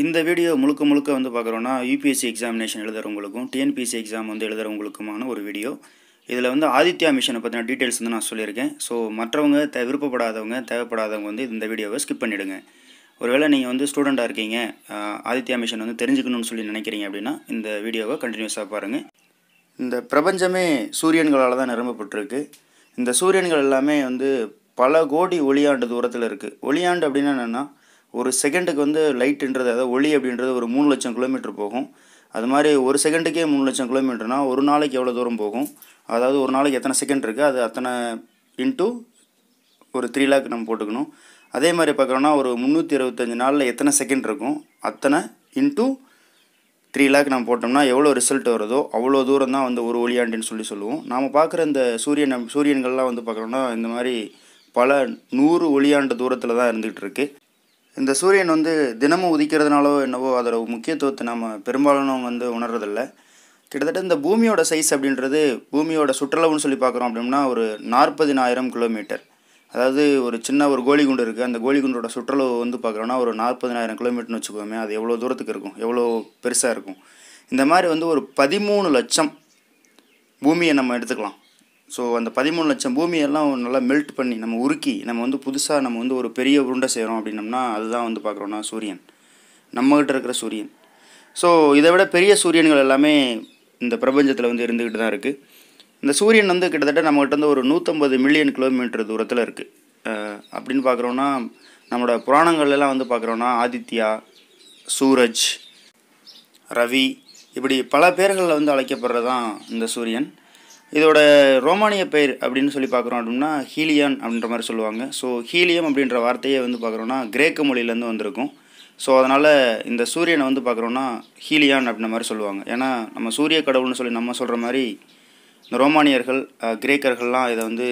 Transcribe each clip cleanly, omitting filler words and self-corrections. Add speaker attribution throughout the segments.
Speaker 1: இந்த வீடியோ முழுக்க வந்து பார்க்குறோன்னா யூபிஎஸ்சி எக்ஸாமினேஷன் எழுதுறவங்களுக்கும் டிஎன்பிஎஸ்சி எக்ஸாம் வந்து எழுதுறவங்களுக்குமான ஒரு வீடியோ. இதில் வந்து ஆதித்யா மிஷனை பற்றின டீட்டெயில்ஸ் வந்து நான் சொல்லியிருக்கேன். ஸோ மற்றவங்க விருப்பப்படாதவங்க தேவைப்படாதவங்க வந்து இந்த வீடியோவை ஸ்கிப் பண்ணிவிடுங்க. ஒருவேளை நீங்கள் வந்து ஸ்டூடெண்ட்டாக இருக்கீங்க, ஆதித்யா மிஷன் வந்து தெரிஞ்சுக்கணும்னு சொல்லி நினைக்கிறீங்க அப்படின்னா இந்த வீடியோவை கண்டினியூஸாக பாருங்கள். இந்த பிரபஞ்சமே சூரியன்களால் தான் நிரம்பப்பட்டிருக்கு. இந்த சூரியன்கள் எல்லாமே வந்து பல கோடி ஒளியாண்டு தூரத்தில் இருக்குது. ஒளியாண்டு அப்படின்னா என்னென்னா, ஒரு செகண்டுக்கு வந்து லைட்டுன்றது, அதாவது ஒளி அப்படின்றது ஒரு 3 லட்சம் கிலோமீட்டர் போகும். அது மாதிரி ஒரு செகண்டுக்கே 3 லட்சம் கிலோமீட்டர்னால் ஒரு நாளைக்கு எவ்வளோ தூரம் போகும், அதாவது ஒரு நாளைக்கு எத்தனை செகண்ட் இருக்குது, அது அத்தனை இன்ட்டு ஒரு 3 லேக் நம்ம போட்டுக்கணும். அதே மாதிரி பார்க்குறோன்னா ஒரு 365 நாளில் எத்தனை செகண்ட் இருக்கும், அத்தனை இன்ட்டு 3 லேக் நம்ம போட்டோம்னா எவ்வளோ ரிசல்ட் வருதோ அவ்வளோ தூரம் தான் வந்து ஒரு ஒளியாண்டுன்னு சொல்லுவோம். நாம் பார்க்குற இந்த சூரியன்கள்லாம் வந்து பார்க்குறோன்னா இந்த மாதிரி பல 100 ஒளியாண்டு தூரத்தில் தான் இருந்துகிட்டு இருக்குது. இந்த சூரியன் வந்து தினமும் உதிக்கிறதுனாலோ என்னவோ அதோட முக்கியத்துவத்தை நம்ம பெரும்பாலானவங்க வந்து உணர்றதில்ல. கிட்டத்தட்ட இந்த பூமியோட சைஸ் அப்படின்றது, பூமியோட சுற்றளவுன்னு சொல்லி பார்க்குறோம் அப்படின்னா ஒரு 40,000 கிலோமீட்டர். அதாவது ஒரு சின்ன ஒரு கோலிகுண்டு இருக்குது, அந்த கோலிகுண்டோட சுற்றளவு வந்து பார்க்குறோன்னா ஒரு 40,000 கிலோமீட்டர்னு வச்சுக்கோமே. அது எவ்வளோ தூரத்துக்கு இருக்கும், எவ்வளோ பெருசாக இருக்கும். இந்த மாதிரி வந்து ஒரு 13 லட்சம் பூமியை நம்ம எடுத்துக்கலாம். ஸோ அந்த 13 லட்சம் பூமியெல்லாம் நல்லா மெல்ட் பண்ணி நம்ம உருக்கி நம்ம வந்து புதுசாக நம்ம வந்து ஒரு பெரிய உருண்டை செய்கிறோம் அப்படின்னம்னா அதுதான் வந்து பார்க்குறோன்னா சூரியன், நம்மகிட்ட இருக்கிற சூரியன். ஸோ இதை விட பெரிய சூரியன்கள் எல்லாமே இந்த பிரபஞ்சத்தில் வந்து இருந்துக்கிட்டு தான் இருக்குது. இந்த சூரியன் வந்து கிட்டத்தட்ட நம்மகிட்ட வந்து ஒரு 150 மில்லியன் கிலோமீட்டர் தூரத்தில் இருக்குது. அப்படின்னு பார்க்குறோன்னா நம்மளோட புராணங்கள்லாம் வந்து பார்க்குறோன்னா ஆதித்யா, சூரஜ், ரவி, இப்படி பல பேர்களில் வந்து அழைக்கப்படுறதான் இந்த சூரியன். இதோட ரோமானிய பெயர் அப்படின்னு சொல்லி பார்க்குறோம் அப்படின்னா ஹீலியான் அப்படின்ற மாதிரி சொல்லுவாங்க. ஸோ ஹீலியம் அப்படின்ற வார்த்தையே வந்து பார்க்குறோன்னா கிரேக்க மொழியிலேருந்து வந்திருக்கும். ஸோ அதனால் இந்த சூரியனை வந்து பார்க்குறோன்னா ஹீலியான் அப்படின்ற மாதிரி சொல்லுவாங்க. ஏன்னா நம்ம சூரிய கடவுள்னு சொல்லி நம்ம சொல்கிற மாதிரி இந்த ரோமானியர்கள், கிரேக்கர்கள்லாம் இதை வந்து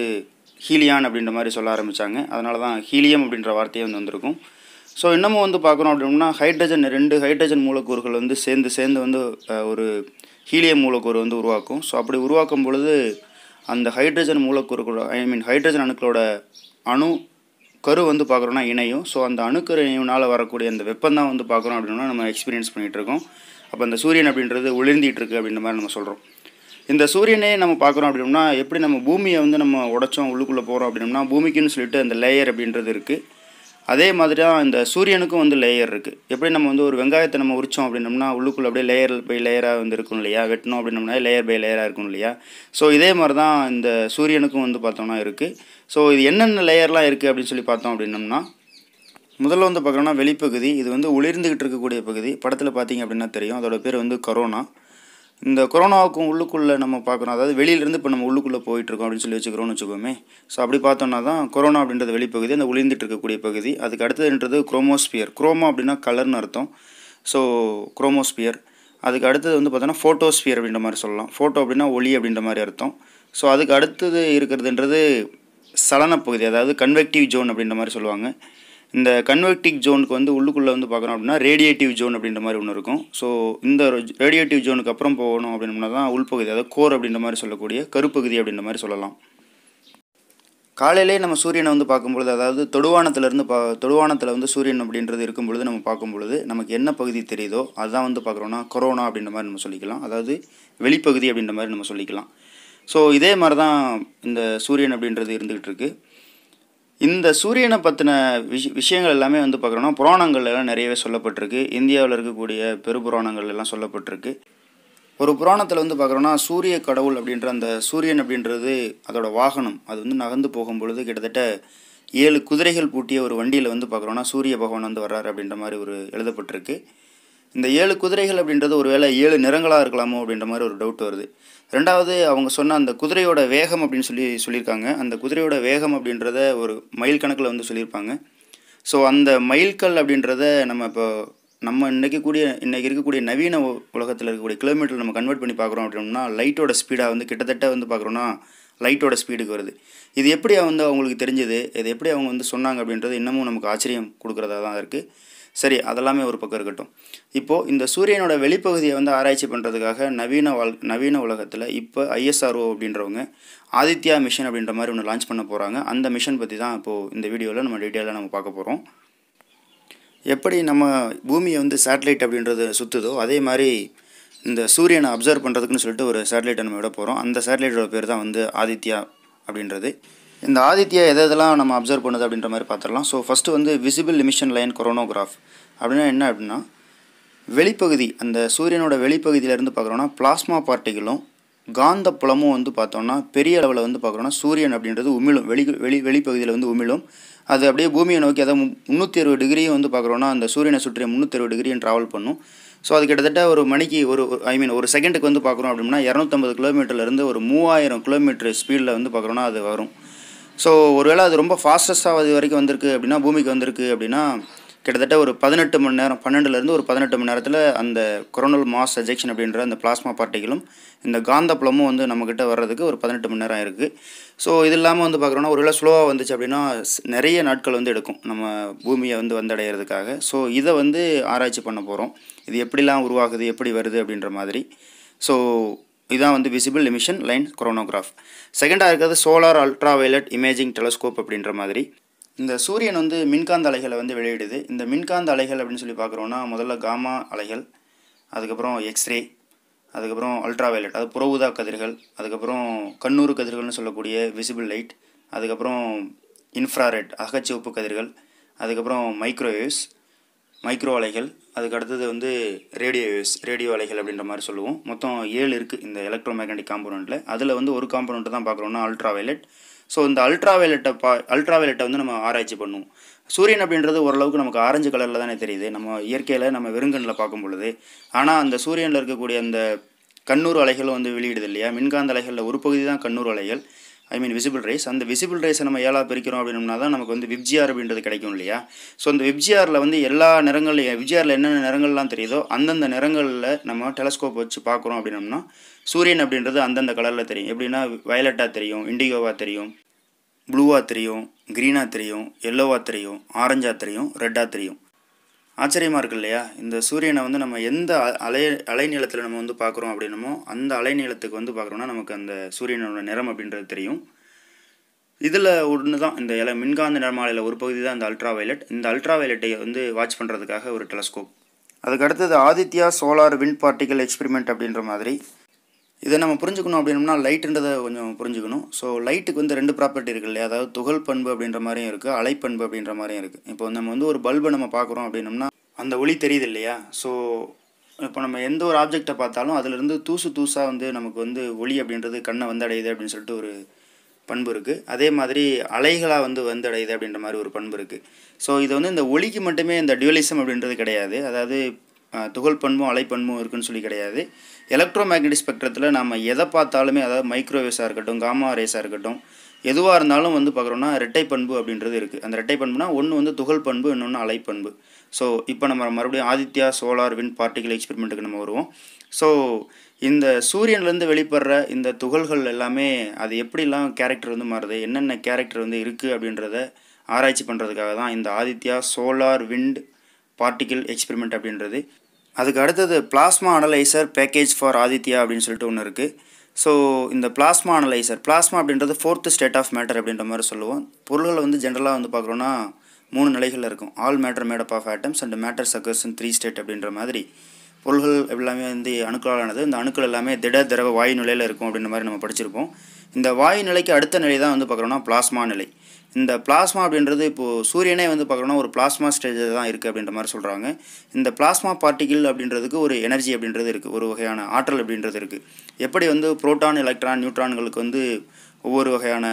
Speaker 1: ஹீலியான் அப்படின்ற மாதிரி சொல்ல ஆரம்பித்தாங்க. அதனால தான் ஹீலியம் அப்படின்ற வார்த்தையே வந்து வந்திருக்கும். ஸோ இன்னமும் வந்து பார்க்குறோம் அப்படின்னா ஹைட்ரஜன், 2 ஹைட்ரஜன் மூலக்கூறுகள் வந்து சேர்ந்து வந்து ஒரு ஹீலியம் மூலக்கூறு வந்து உருவாக்கும். ஸோ அப்படி உருவாக்கும் பொழுது அந்த ஹைட்ரஜன் மூலக்கூறுகளோட ஹைட்ரஜன் அணுக்களோட கரு வந்து பார்க்குறோன்னா இணையும். ஸோ அந்த அணுக்கரு இணைவுனால் வரக்கூடிய அந்த வெப்பம் தான் வந்து பார்க்குறோம் அப்படின்னா நம்ம எக்ஸ்பீரியன்ஸ் பண்ணிகிட்ருக்கோம். அப்போ அந்த சூரியன் அப்படின்றது ஒளிர்ந்திட்டு இருக்குது அப்படின்ற மாதிரி நம்ம சொல்கிறோம். இந்த சூரியனே நம்ம பார்க்குறோம் அப்படின்னா எப்படி நம்ம பூமியை வந்து நம்ம உடைச்சோம் உள்ளுக்குள்ளே போகிறோம் அப்படின்னா பூமிக்குன்னு சொல்லிட்டு அந்த லேயர் அப்படின்றது இருக்குது. அதே மாதிரி தான் இந்த சூரியனுக்கும் வந்து லேயர் இருக்குது. எப்படி நம்ம வந்து ஒரு வெங்காயத்தை நம்ம உரித்தோம் அப்படின்னம்னா உள்ளுக்குள்ளே அப்படியே லேயர் பை லேயராக வந்து இருக்கும் இல்லையா, வெட்டணும் அப்படின்னம்னா லேயர் பை லேயராக இருக்கும் இல்லையா. ஸோ இதே மாதிரி தான் இந்த சூரியனுக்கும் வந்து பார்த்தோம்னா இருக்குது. ஸோ இது என்னென்ன லேயர்லாம் இருக்குது அப்படின்னு சொல்லி பார்த்தோம் அப்படின்னம்னா, முதல்ல வந்து பார்க்குறோன்னா வெளிப்பகுதி, இது வந்து ஒளிர்ந்துக்கிட்டு இருக்கக்கூடிய பகுதி. படத்தில் பார்த்தீங்க அப்படின்னா தெரியும், அதோட பேர் வந்து கொரோனா. இந்த கொரோனாவுக்கும் உள்ளுக்குள்ளே நம்ம பார்க்குறோம், அதாவது வெளியிலேருந்து இப்போ நம்ம உள்ளுக்குள்ளே போயிட்டுருக்கோம் அப்படின்னு சொல்லி வச்சுக்கிறோன்னு வச்சுக்கோமே. ஸோ அப்படி பார்த்தோம்னா தான் கொரோனா அப்படின்றது வெளிப்பகுதி, அந்த ஒளிர்ந்துட்டு இருக்கக்கூடிய பகுதி. அதுக்கு அடுத்ததுன்றது குரோமோஸ்பியர். குரோமா அப்படின்னா கலர்னு அர்த்தம். So chromosphere. அதுக்கு அடுத்தது வந்து பார்த்தோன்னா ஃபோட்டோஸ்பியர் அப்படின்ற மாதிரி சொல்லலாம். ஃபோட்டோ அப்படின்னா ஒளி அப்படின்ற மாதிரி அர்த்தம். ஸோ அதுக்கு அடுத்தது இருக்கிறதுன்றது சலனப்பகுதி, அதாவது கன்வெக்டிவ் ஜோன் அப்படின்ற மாதிரி சொல்லுவாங்க. இந்த கன்வெக்டிவ் ஜோனுக்கு வந்து உள்ளுக்குள்ளே வந்து பார்க்குறோம் அப்படின்னா ரேடியேட்டிவ் ஜோன் அப்படின்ற மாதிரி ஒன்று இருக்கும். ஸோ இந்த ரேடியேட்டிவ் ஜோனுக்கு அப்புறம் போகணும் அப்படின்னம்னா தான் உள்பகுதி, அதாவது கோர் அப்படின்ற மாதிரி சொல்லக்கூடிய கருப்பகுதி அப்படின்ற மாதிரி சொல்லலாம். காலையிலே நம்ம சூரியனை வந்து பார்க்கும்பொழுது, அதாவது தொடுவானத்தில் வந்து சூரியன் அப்படின்றது இருக்கும் பொழுது நம்ம பார்க்கும்பொழுது நமக்கு என்ன பகுதி தெரியுதோ அதுதான் வந்து பார்க்குறோன்னா கொரோனா அப்படின்ற மாதிரி நம்ம சொல்லிக்கலாம், அதாவது வெளிப்பகுதி அப்படின்ற மாதிரி நம்ம சொல்லிக்கலாம். ஸோ இதே மாதிரி தான் இந்த சூரியன் அப்படின்றது இருந்துகிட்டு இருக்குது. இந்த சூரியனை பற்றின விஷயங்கள் எல்லாமே வந்து பார்க்குறோன்னா புராணங்கள் எல்லாம் நிறையவே சொல்லப்பட்டிருக்கு. இந்தியாவில் இருக்கக்கூடிய பெருபுராணங்கள் எல்லாம் சொல்லப்பட்டிருக்கு. ஒரு புராணத்தில் வந்து பார்க்குறோன்னா சூரிய கடவுள் அப்படின்ற அந்த சூரியன் அப்படின்றது அதோட வாகனம், அது வந்து நகர்ந்து போகும்பொழுது கிட்டத்தட்ட 7 குதிரைகள் பூட்டிய ஒரு வண்டியில் வந்து பார்க்குறோன்னா சூரிய பகவான் வந்து வர்றாரு அப்படின்ற மாதிரி ஒரு எழுதப்பட்டிருக்கு. இந்த 7 குதிரைகள் அப்படின்றது ஒரு வேளை 7 நிறங்களாக இருக்கலாமோ அப்படின்ற மாதிரி ஒரு டவுட் வருது. ரெண்டாவது, அவங்க சொன்ன அந்த குதிரையோட வேகம் அப்படின்னு சொல்லியிருக்காங்க. அந்த குதிரையோட வேகம் அப்படின்றத ஒரு மைல் கணக்கில் வந்து சொல்லியிருப்பாங்க. ஸோ அந்த மைல்கல் அப்படின்றத நம்ம இன்றைக்கி இருக்கக்கூடிய நவீன உலகத்தில் இருக்கக்கூடிய கிலோமீட்டர் நம்ம கன்வெர்ட் பண்ணி பார்க்குறோம் அப்படின்னா லைட்டோட ஸ்பீடாக வந்து கிட்டத்தட்ட வந்து பார்க்குறோன்னா லைட்டோட ஸ்பீடுக்கு வருது. இது எப்படி வந்து அவங்களுக்கு தெரிஞ்சது, இது எப்படி அவங்க வந்து சொன்னாங்க அப்படின்றது இன்னமும் நமக்கு ஆச்சரியம் கொடுக்குறதா தான் இருக்குது. சரி, அதெல்லாமே ஒரு பக்கம் இருக்கட்டும். இப்போது இந்த சூரியனோட வெளிப்பகுதியை வந்து ஆராய்ச்சி பண்ணுறதுக்காக நவீன உலகத்தில் இப்போ ISRO அப்படின்றவங்க ஆதித்யா மிஷன் அப்படின்ற மாதிரி ஒன்று லான்ச் பண்ண போகிறாங்க. அந்த மிஷன் பற்றி தான் இப்போது இந்த வீடியோவில் நம்ம டீட்டெயிலாக பார்க்க போகிறோம். எப்படி நம்ம பூமியை வந்து சேட்டலைட் அப்படின்றது சுற்றுதோ அதே மாதிரி இந்த சூரியனை அப்சர்வ் பண்ணுறதுக்குன்னு சொல்லிட்டு ஒரு சேட்டலைட்டை நம்ம விட போகிறோம். அந்த சேட்டலைட்டோட பேர் தான் வந்து ஆதித்யா அப்படின்றது. இந்த ஆதித்யா எதெல்லாம் நம்ம அப்சர்வ் பண்ணுது அப்படின்ற மாதிரி பார்த்துடலாம். ஸோ ஃபஸ்ட்டு வந்து விசிபிள் எமிஷன் லைன் கொரோனோகிராஃப் அப்படின்னா என்ன அப்படின்னா, வெளிப்பகுதி அந்த சூரியனோட வெளிப்பகுதியிலேருந்து பார்க்குறோன்னா பிளாஸ்மா பார்ட்டிகளும் காந்த புலமும் வந்து பார்த்தோம்னா பெரிய அளவில் வந்து பார்க்குறோன்னா சூரியன் அப்படின்றது உமிழும், வெளிப்பகுதியில் வந்து உமிழும். அது அப்படியே பூமியை நோக்கி அதாவது 360 டிகிரியும் வந்து பார்க்குறோன்னா அந்த சூரியனை சுற்றி 360 டிகிரியும் ட்ராவல் பண்ணும். ஸோ அது கிட்டத்தட்ட ஒரு மணிக்கு ஒரு செகண்டுக்கு வந்து பார்க்குறோம் அப்படின்னா 250 கிலோமீட்டர்லேருந்து ஒரு 3000 கிலோமீட்டர் ஸ்பீடில் வந்து பார்க்குறோன்னா அது வரும். ஸோ ஒருவேளை அது ரொம்ப ஃபாஸ்டஸ்ட்டாக அது வரைக்கும் வந்திருக்கு அப்படின்னா, பூமிக்கு வந்திருக்கு அப்படின்னா கிட்டத்தட்ட ஒரு 18 மணி நேரம், 12லேருந்து ஒரு 18 மணி நேரத்தில் அந்த கொரோனல் மாஸ் எஜெக்ஷன் அப்படின்ற அந்த பிளாஸ்மா பார்ட்டிகளும் இந்த காந்த புலமும் வந்து நம்மக்கிட்ட வர்றதுக்கு ஒரு 18 மணி நேரம் இருக்குது. ஸோ இது இல்லாமல் வந்து பார்க்குறோன்னா ஒருவேளை ஸ்லோவாக வந்துச்சு அப்படின்னா நிறைய நாட்கள் வந்து எடுக்கும் நம்ம பூமியை வந்து வந்தடைகிறதுக்காக. ஸோ இதை வந்து ஆராய்ச்சி பண்ண போகிறோம். இது எப்படிலாம் உருவாகுது, எப்படி வருது அப்படின்ற மாதிரி. ஸோ இதுதான் வந்து விசிபிள் எமிஷன் லைன் கொரோனோகிராஃப். செகண்டாக இருக்கிறது solar ultra violet imaging telescope அப்படின்ற மாதிரி. இந்த சூரியன் வந்து மின்காந்த அலைகளை வந்து வெளியிடுது. இந்த மின்காந்த அலைகள் அப்படின்னு சொல்லி பார்க்குறோன்னா முதல்ல காமா அலைகள், அதுக்கப்புறம் எக்ஸ்ரே, அதுக்கப்புறம் அல்ட்ரா வயலட் அது புற ஊதா கதிர்கள், அதுக்கப்புறம் கண்ணூறு கதிர்கள்னு சொல்லக்கூடிய விசிபிள் லைட், அதுக்கப்புறம் இன்ஃப்ராரெட் அகச்சிவப்பு கதிர்கள், அதுக்கப்புறம் மைக்ரோவேவ்ஸ் மைக்ரோ அலைகள், அதுக்கு அடுத்தது வந்து ரேடியோ அலைகள் அப்படின்ற மாதிரி சொல்லுவோம். மொத்தம் 7 இருக்குது இந்த எலக்ட்ரோ மேக்னெட்டிக் காம்போனண்ட்டில். அதில் வந்து ஒரு காம்போனண்ட்டு தான் பார்க்குறோன்னா அல்ட்ரா வயலட். ஸோ இந்த அல்ட்ரா வயலட்டை வந்து நம்ம ஆராய்ச்சி பண்ணுவோம். சூரியன் அப்படின்றது ஓரளவுக்கு நமக்கு ஆரஞ்சு கலரில் தானே தெரியுது நம்ம இயற்கையில் நம்ம வெறுங்கண்ணில் பார்க்கும் பொழுது. ஆனால் அந்த சூரியனில் இருக்கக்கூடிய அந்த கண்ணூறு அலைகளும் வந்து வெளியிடுது இல்லையா, மின்காந்த அலைகளில் ஒரு பகுதி தான் கண்ணூறு அலைகள், விசிபிள் ரேஸ். அந்த விசிபிள் ரேஸை நம்ம 7ஆக பிரிக்கிறோம் அப்படின்னோம்னா தான் நமக்கு வந்து விப்ஜிஆர் அப்படின்றது கிடைக்கும் இல்லையா. ஸோ அந்த விப்ஜிஆரில் வந்து எல்லா நிறங்கள்லையும் விப்ஜிஆரில் என்னென்ன நிறங்கள்லாம் தெரியுதோ அந்தந்த நிறங்களில் நம்ம டெலஸ்கோப் வச்சு பார்க்குறோம் அப்படின்னோம்னா சூரியன் அப்படின்றது அந்தந்த கலரில் தெரியும். எப்படின்னா வயலட்டாக தெரியும், இண்டிகோவாக தெரியும், ப்ளூவாக தெரியும், க்ரீனாக தெரியும், எல்லோவாக தெரியும், ஆரஞ்சாக தெரியும், ரெட்டாக தெரியும். ஆச்சரியமாக இருக்குது இல்லையா. இந்த சூரியனை வந்து நம்ம எந்த அலைநீளத்தில் நம்ம வந்து பார்க்குறோம் அப்படின்னமோ அந்த அலைநீளத்துக்கு வந்து பார்க்குறோன்னா நமக்கு அந்த சூரியனோட நிறம் அப்படின்றது தெரியும். இதில் ஒன்று தான் இந்த மின்காந்த நிறமாலையில் ஒரு பகுதி தான் இந்த அல்ட்ரா வயலட். இந்த அல்ட்ரா வயலட்டை வந்து வாட்ச் பண்ணுறதுக்காக ஒரு டெலஸ்கோப். அதுக்கு அடுத்தது Aditya solar wind particle experiment அப்படின்ற மாதிரி. இதை நம்ம புரிஞ்சுக்கணும் அப்படின்னம்னா லைட்டுன்றதை கொஞ்சம் புரிஞ்சுக்கணும். ஸோ லைட்டுக்கு வந்து 2 ப்ராப்பர்ட்டி இருக்குது இல்லையா, அதாவது துகள் பண்பு அப்படின்ற மாதிரியும் இருக்குது, அலைப்பண்பு அப்படின்ற மாதிரியும் இருக்குது. இப்போ நம்ம வந்து ஒரு பல்பை நம்ம பார்க்குறோம் அப்படின்னம்னா அந்த ஒளி தெரியுது இல்லையா. ஸோ இப்போ நம்ம எந்த ஒரு ஆப்ஜெக்டை பார்த்தாலும் அதிலிருந்து தூசாக வந்து நமக்கு வந்து ஒளி அப்படின்றது கண்ணை வந்தடையுது அப்படின்னு சொல்லிட்டு ஒரு பண்பு இருக்குது. அதே மாதிரி அலைகளாக வந்து வந்தடையுது அப்படின்ற மாதிரி ஒரு பண்பு இருக்குது. ஸோ இது வந்து இந்த ஒளிக்கு மட்டுமே இந்த டியூவலிசம் அப்படின்றது கிடையாது, அதாவது துகள் பண்பும் அலைப்பண்பும் இருக்குன்னு சொல்லி கிடையாது. எலக்ட்ரோ மேக்னெட்டிக் ஸ்பெக்ட்ரத்தில் நம்ம எதை பார்த்தாலுமே, அதாவது மைக்ரோவேவ்ஸாக இருக்கட்டும், காமா ரேஸாக இருக்கட்டும், எதுவாக இருந்தாலும் வந்து பார்க்குறோன்னா ரெட்டை பண்பு அப்படின்றது இருக்குது. அந்த ரெட்டை பண்புனா ஒன்று வந்து துகள் பண்பு, இன்னொன்று அலைப்பண்பு. ஸோ இப்போ நம்ம மறுபடியும் ஆதித்யா சோலார் விண்ட் பார்ட்டிகல் எக்ஸ்பெரிமெண்ட்டுக்கு நம்ம வருவோம். ஸோ இந்த சூரியன்லேருந்து வெளிப்படுற இந்த துகள்கள் எல்லாமே அது எப்படிலாம் கேரக்டர் வந்து மாறுது, என்னென்ன கேரக்டர் வந்து இருக்குது அப்படின்றத ஆராய்ச்சி பண்ணுறதுக்காக தான் இந்த Aditya solar wind particle experiment அப்படின்றது. அதுக்கு அடுத்தது plasma analyser package for Aditya அப்படின்னு சொல்லிட்டு ஒன்று இருக்குது. ஸோ இந்த பிளாஸ்மா அனலைசர், பிளாஸ்மா அப்படின்றது 4th ஸ்டேட் ஆஃப் மேட்டர் அப்படின்ற மாதிரி சொல்லுவோம். பொருள்களை வந்து ஜென்ரலாக வந்து பார்க்குறோன்னா 3 நிலைகள் இருக்கும். All matter made up of atoms and matter occurs in 3 state அப்படின்ற மாதிரி. பொருள்கள் எல்லாமே வந்து அணுக்களானது. இந்த அணுக்கள் எல்லாமே திரவ வாயு நிலையில் இருக்கும் அப்படின்ற மாதிரி நம்ம படிச்சிருப்போம். இந்த வாயு நிலைக்கு அடுத்த நிலை தான் வந்து பார்க்குறோன்னா பிளாஸ்மா நிலை. இந்த பிளாஸ்மா அப்படின்றது இப்போது சூரியனே வந்து பார்க்குறோன்னா ஒரு பிளாஸ்மா ஸ்டேஜில் தான் இருக்குது அப்படின்ற மாதிரி சொல்கிறாங்க. இந்த பிளாஸ்மா பார்ட்டிகிள் அப்படின்றதுக்கு ஒரு எனர்ஜி அப்படின்றது இருக்குது, ஒரு வகையான ஆற்றல் அப்படின்றது இருக்குது. எப்படி வந்து புரோட்டான், எலக்ட்ரான், நியூட்ரான்களுக்கு வந்து ஒவ்வொரு வகையான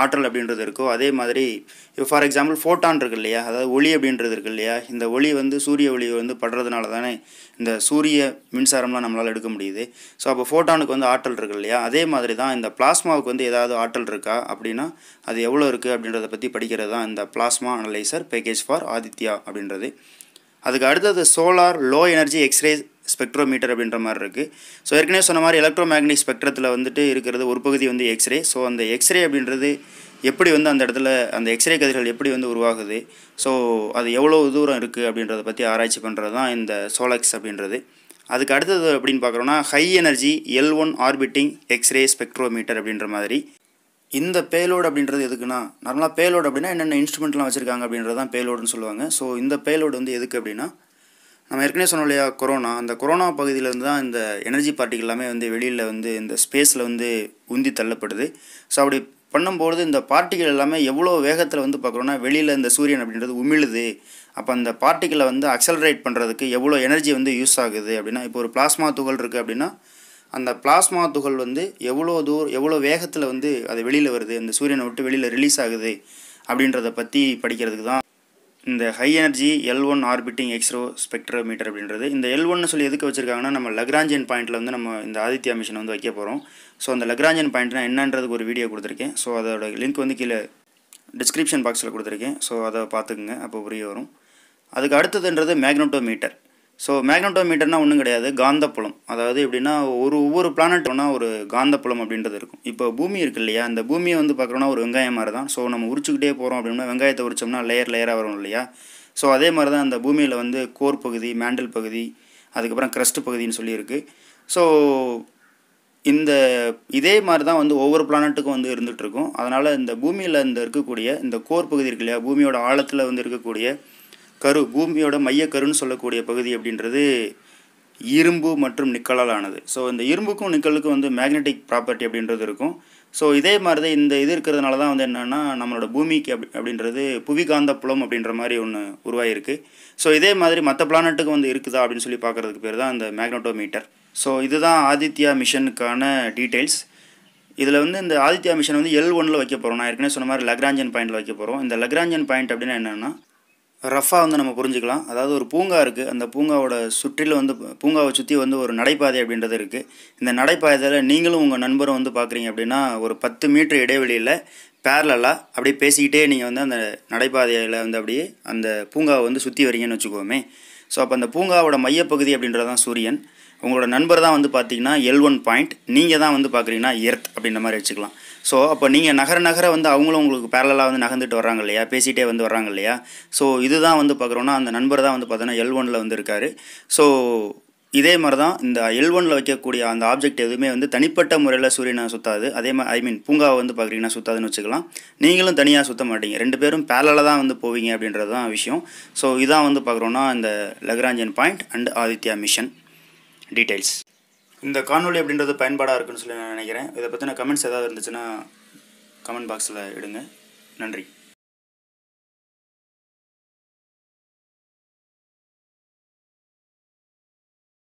Speaker 1: ஆற்றல் அப்படின்றது இருக்கோ, அதே மாதிரி இப்போ ஃபார் எக்ஸாம்பிள் ஃபோட்டான் இருக்குது இல்லையா, அதாவது ஒளி அப்படின்றது இருக்குது இல்லையா. இந்த ஒளி வந்து சூரிய ஒளி வந்து படுறதுனால தானே இந்த சூரிய மின்சாரம்லாம் நம்மளால் எடுக்க முடியுது. ஸோ அப்போ ஃபோட்டானுக்கு வந்து ஆற்றல் இருக்குது இல்லையா, அதே மாதிரி தான் இந்த பிளாஸ்மாவுக்கு வந்து ஏதாவது ஆற்றல் இருக்கா அப்படின்னா அது எவ்வளோ இருக்குது அப்படின்றத பற்றி படிக்கிறது தான் இந்த plasma analyser package for Aditya அப்படின்றது. அதுக்கு அடுத்தது solar low energy X-ray spectrometer அப்படின்ற மாதிரி இருக்குது. ஸோ ஏற்கனவே சொன்ன மாதிரி எலக்ட்ரோ மேக்னெட்டிக் ஸ்பெக்ட்ரத்தில் வந்துட்டு இருக்கிறது ஒரு பகுதி வந்து எக்ஸ்ரே. ஸோ அந்த எக்ஸ்ரே அப்படின்றது எப்படி வந்து அந்த இடத்துல அந்த எக்ஸ்ரே கதிர்கள் எப்படி வந்து உருவாகுது, ஸோ அது எவ்வளோ தூரம் இருக்குது அப்படின்றத பற்றி ஆராய்ச்சி பண்ணுறது தான் இந்த சோலக்ஸ் அப்படின்றது. அதுக்கு அடுத்தது அப்படின்னு பார்க்குறோன்னா high energy L1 orbiting X ray spectrometer அப்படின்ற மாதிரி. இந்த பேலோடு அப்படின்றது எதுக்குன்னா, நார்மலாக பேலோடு அப்படின்னா என்னென்ன இன்ஸ்ட்ருமெண்ட்லாம் வச்சுருக்காங்க அப்படின்றது தான் பேலோடுன்னு சொல்லுவாங்க. ஸோ இந்த பேலோடு வந்து எதுக்கு அப்படின்னா, நம்ம ஏற்கனவே சொன்னோம் இல்லையா கொரோனா, அந்த கொரோனா பகுதியிலேருந்து தான் இந்த எனர்ஜி பார்ட்டிகள் எல்லாமே வந்து வெளியில் வந்து இந்த ஸ்பேஸில் வந்து உந்தி தள்ளப்படுது. ஸோ அப்படி பண்ணும்பொழுது இந்த பார்ட்டிகள் எல்லாமே எவ்வளோ வேகத்தில் வந்து பார்க்குறோன்னா, வெளியில் இந்த சூரியன் அப்படின்றது உமிழுது. அப்போ அந்த பார்ட்டிகளை வந்து அக்சலரேட் பண்ணுறதுக்கு எவ்வளோ எனர்ஜி வந்து யூஸ் ஆகுது அப்படின்னா, இப்போ ஒரு பிளாஸ்மா துகள் இருக்குது அப்படின்னா, அந்த பிளாஸ்மா துகள் வந்து எவ்வளோ வேகத்தில் வந்து அது வெளியில் வருது, அந்த சூரியனை விட்டு வெளியில் ரிலீஸ் ஆகுது அப்படின்றத பற்றி படிக்கிறதுக்கு தான் இந்த high energy L1 orbiting X ray spectrometer அப்படின்றது. இந்த L1 சொல்லி எதுக்கு வச்சுருக்காங்கன்னா, நம்ம லக்ராஞ்சியன் பாயிண்ட்டில் வந்து நம்ம இந்த ஆதித்யா மிஷினை வந்து வைக்க போகிறோம். ஸோ அந்த லக்ராஞ்சியன் பாயிண்ட்னா என்னன்றதுக்கு ஒரு வீடியோ கொடுத்துருக்கேன். ஸோ அதோட லிங்க் வந்து கீழே டிஸ்கிரிப்ஷன் பாக்ஸில் கொடுத்துருக்கேன். ஸோ அதை பார்த்துக்குங்க, அப்போ புரிய வரும். அதுக்கு அடுத்ததுன்றது மேக்னட்டோமீட்டர். ஸோ மேக்னட்டோமீட்டர்னால் ஒன்றும் கிடையாது, காந்தப்புலம். அதாவது எப்படின்னா, ஒவ்வொரு பிளானட்னா ஒரு காந்தப்புலம் அப்படின்றது இருக்கும். இப்போ பூமி இருக்குது இல்லையா, அந்த பூமியை வந்து பார்க்குறோன்னா ஒரு வெங்காயம் மாதிரி தான். ஸோ நம்ம உரிச்சுக்கிட்டே போகிறோம் அப்படின்னா, வெங்காயத்தை உரிச்சோம்னா லேயராக வரும் இல்லையா. ஸோ அதே மாதிரி தான் அந்த பூமியில் வந்து கோர் பகுதி, மேண்டில் பகுதி, அதுக்கப்புறம் க்ரஸ்ட் பகுதின்னு சொல்லியிருக்கு. ஸோ இதே மாதிரி தான் வந்து ஒவ்வொரு பிளானட்டுக்கும் வந்து இருந்துகிட்ருக்கும். அதனால் இந்த பூமியில் இருக்கக்கூடிய இந்த கோர் பகுதி இருக்கு இல்லையா, பூமியோட ஆழத்தில் வந்து இருக்கக்கூடிய பூமியோட மையக்கருன்னு சொல்லக்கூடிய பகுதி அப்படின்றது இரும்பு மற்றும் நிக்கலால் ஆனது. ஸோ இந்த இரும்புக்கும் நிக்கலுக்கும் வந்து மேக்னெட்டிக் ப்ராப்பர்ட்டி அப்படின்றது இருக்கும். ஸோ இதே மாதிரி தான் இந்த இது இருக்கிறதுனால தான் வந்து என்னென்னா, நம்மளோட பூமிக்கு அப்படின்றது புவிகாந்த புலம் அப்படின்ற மாதிரி ஒன்று உருவாகிருக்கு. ஸோ இதே மாதிரி மற்ற பிளானட்டுக்கு வந்து இருக்குதா அப்படின்னு சொல்லி பார்க்குறதுக்கு பேர் தான் இந்த மேக்னட்டோமீட்டர். ஸோ இதுதான் ஆதித்யா மிஷனுக்கான டீட்டெயில்ஸ். இதில் வந்து இந்த ஆதித்யா மிஷன் வந்து L1 வைக்க போகிறோம். நான் ஏற்கனவே சொன்ன மாதிரி லக்ராஞ்சியன் பாயிண்டில் வைக்க போகிறோம். இந்த லக்ராஞ்சியன் பாயிண்ட் அப்படின்னா என்னென்னா, ரஃபாக வந்து நம்ம புரிஞ்சுக்கலாம். அதாவது ஒரு பூங்கா இருக்குது, அந்த பூங்காவோட சுற்றிலும் வந்து பூங்காவை சுற்றி வந்து ஒரு நடைபாதை அப்படின்றது இருக்குது. இந்த நடைபாதையில் நீங்களும் உங்கள் நண்பரும் வந்து பார்க்குறீங்க அப்படின்னா, ஒரு 10 மீட்டர் இடைவெளியில் பேரலாக அப்படியே பேசிக்கிட்டே நீங்கள் வந்து அந்த நடைபாதையில் வந்து அப்படியே அந்த பூங்காவை வந்து சுற்றி வரீங்கன்னு வச்சுக்கோமே. ஸோ அப்போ அந்த பூங்காவோட மையப்பகுதி அப்படின்றது தான் சூரியன். உங்களோட நண்பர் தான் வந்து பார்த்தீங்கன்னா L1 பாயிண்ட், நீங்கள் தான் வந்து பார்க்குறீங்கன்னா எர்த் அப்படின்ற மாதிரி வச்சுக்கலாம். ஸோ அப்போ நீங்கள் நகர வந்து அவங்களும் உங்களுக்கு பேரலாக வந்து நகர்ந்துட்டு வர்றாங்க இல்லையா, பேசிகிட்டே வந்து வர்றாங்க இல்லையா. ஸோ இதுதான் வந்து பார்க்குறோன்னா, அந்த நண்பர் தான் வந்து பார்த்தோன்னா L1 வந்து இருக்கார். ஸோ இதே மாதிரி தான் இந்த L1 வைக்கக்கூடிய அந்த ஆப்ஜெக்ட் எதுவுமே வந்து தனிப்பட்ட முறையில் சூரியனை சுற்றாது. அதே மாதிரி பூங்காவை வந்து பார்க்குறீங்கன்னா சுற்றாதுன்னு வச்சுக்கலாம். நீங்களும் தனியாக சுற்ற மாட்டீங்க, 2 பேரும் பேரலாக தான் வந்து போவீங்க அப்படின்றது தான் விஷயம். ஸோ இதான் வந்து பார்க்குறோன்னா இந்த Lagrangian point and Aditya mission details. இந்த காணொலி அப்படின்றது பயன்பாடாக இருக்குன்னு சொல்லி நான் நினைக்கிறேன். இதை பற்றின கமெண்ட்ஸ் ஏதாவது இருந்துச்சுன்னா கமெண்ட் பாக்ஸில் இடுங்க. நன்றி.